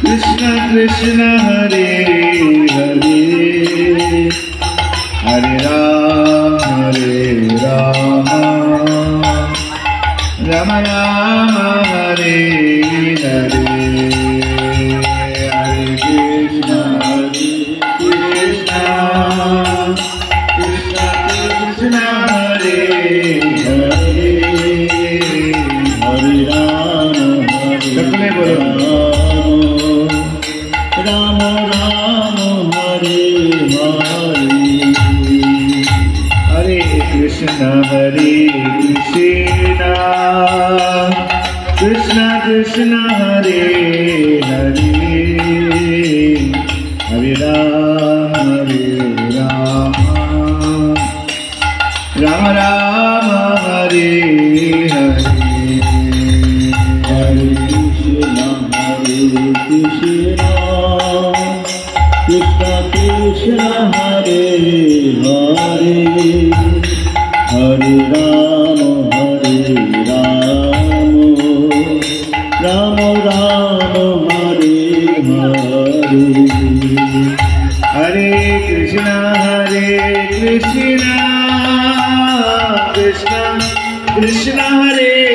Krishna Krishna Hare Hare Hare Rama Rama Rama Hare Hare Hare Krishna Krishna Krishna Krishna Hare Hare Hare Rama Rama Rama Hare Hare Hare Krishna Krishna Krishna Hare Hare Hare Rama Rama Rama Hare Hare Hare Krishna Krishna Krishna Hare Hare Hare Rama Rama Rama Hare Hare Hare Krishna Krishna Krishna Hare